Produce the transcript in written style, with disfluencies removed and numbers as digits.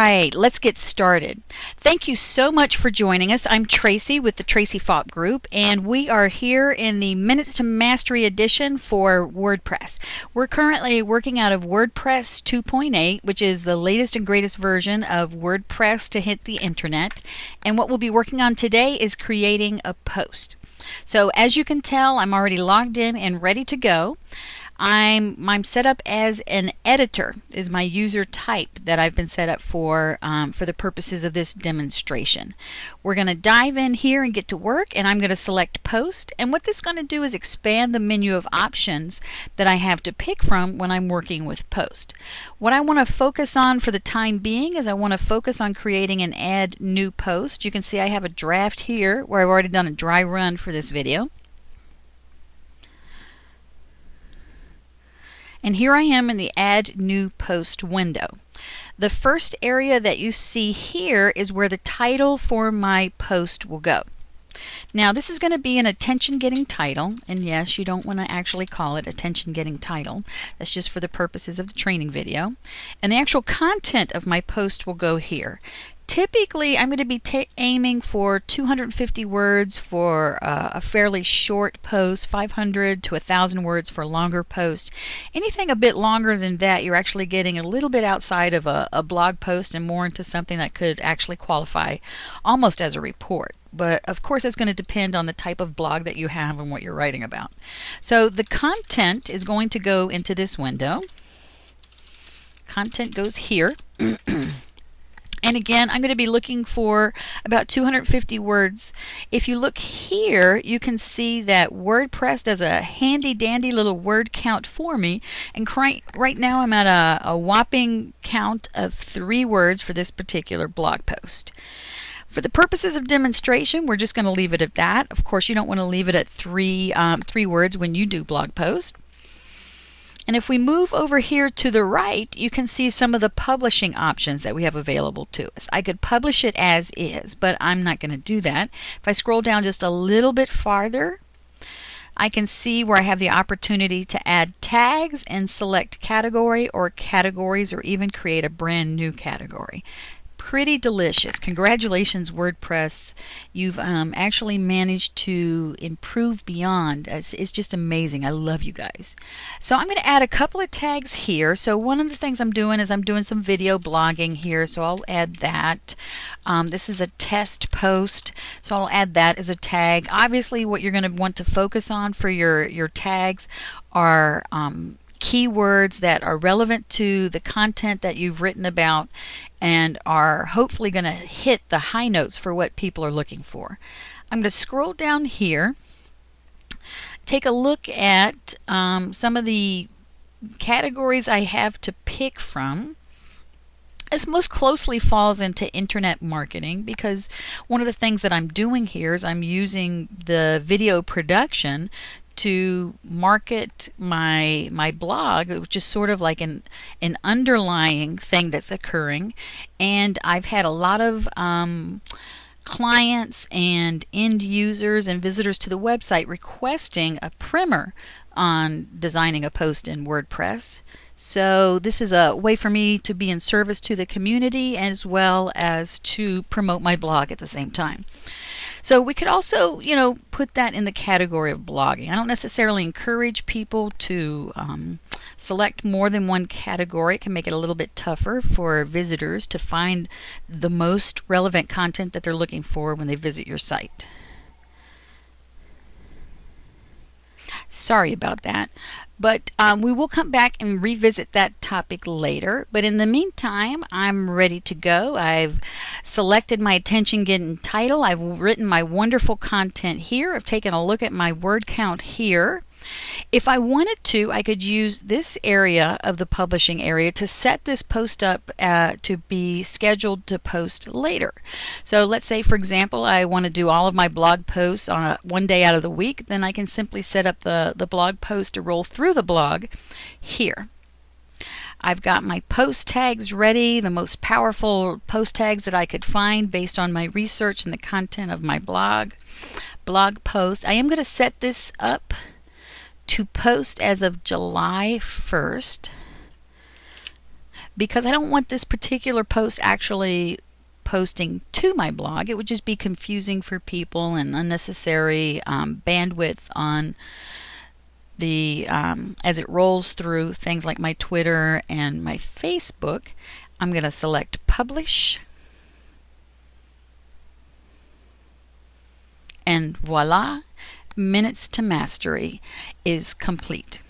right, let's get started. Thank you so much for joining us. I'm Tracy with the Tracy Falk Group, and we are here in the Minutes to Mastery edition for WordPress. We're currently working out of WordPress 2.8, which is the latest and greatest version of WordPress to hit the internet. And what we'll be working on today is creating a post. So as you can tell, I'm already logged in and ready to go. I'm set up as an editor is my user type that I've been set up for the purposes of this demonstration. We're going to dive in here and get to work, and I'm going to select post, and what this is going to do is expand the menu of options that I have to pick from when I'm working with post. What I want to focus on for the time being is I want to focus on creating an add new post. You can see I have a draft here where I've already done a dry run for this video. And here I am in the Add New Post window. The first area that you see here is where the title for my post will go. Now this is going to be an attention-getting title, and yes, you don't want to actually call it attention-getting title. That's just for the purposes of the training video. And the actual content of my post will go here. Typically, I'm going to be aiming for 250 words for a fairly short post, 500 to 1,000 words for a longer post. Anything a bit longer than that, you're actually getting a little bit outside of a blog post and more into something that could actually qualify almost as a report. But of course, it's going to depend on the type of blog that you have and what you're writing about. So the content is going to go into this window. Content goes here. And again, I'm going to be looking for about 250 words. If you look here, you can see that WordPress does a handy-dandy little word count for me. And right now I'm at a whopping count of 3 words for this particular blog post. For the purposes of demonstration, we're just going to leave it at that. Of course, you don't want to leave it at three words when you do blog posts. And if we move over here to the right, you can see some of the publishing options that we have available to us. I could publish it as is, but I'm not going to do that. If I scroll down just a little bit farther, I can see where I have the opportunity to add tags and select category or categories, or even create a brand new category. Pretty delicious. Congratulations, WordPress. You've actually managed to improve beyond. It's just amazing. I love you guys. So I'm going to add a couple of tags here. So one of the things I'm doing is I'm doing some video blogging here. So I'll add that. This is a test post. So I'll add that as a tag. Obviously, what you're going to want to focus on for your tags are keywords that are relevant to the content that you've written about and are hopefully going to hit the high notes for what people are looking for. I'm going to scroll down here, take a look at some of the categories I have to pick from. This most closely falls into internet marketing, because one of the things that I'm doing here is I'm using the video production to market my blog, which is sort of like an underlying thing that's occurring. And I've had a lot of clients and end users and visitors to the website requesting a primer on designing a post in WordPress. So this is a way for me to be in service to the community as well as to promote my blog at the same time. So we could also, put that in the category of blogging. I don't necessarily encourage people to select more than one category. It can make it a little bit tougher for visitors to find the most relevant content that they're looking for when they visit your site. Sorry about that. But we will come back and revisit that topic later. But in the meantime, I'm ready to go. I've selected my attention-getting title. I've written my wonderful content here. I've taken a look at my word count here. If I wanted to, I could use this area of the publishing area to set this post up to be scheduled to post later. So let's say, for example, I want to do all of my blog posts on one day out of the week. Then I can simply set up the blog post to roll through the blog here. I've got my post tags ready, the most powerful post tags that I could find based on my research and the content of my blog post. I am going to set this up to post as of July 1st. because I don't want this particular post actually posting to my blog. It would just be confusing for people and unnecessary bandwidth on the as it rolls through things like my Twitter and my Facebook. I'm going to select publish, and voila, Minutes to Mastery is complete.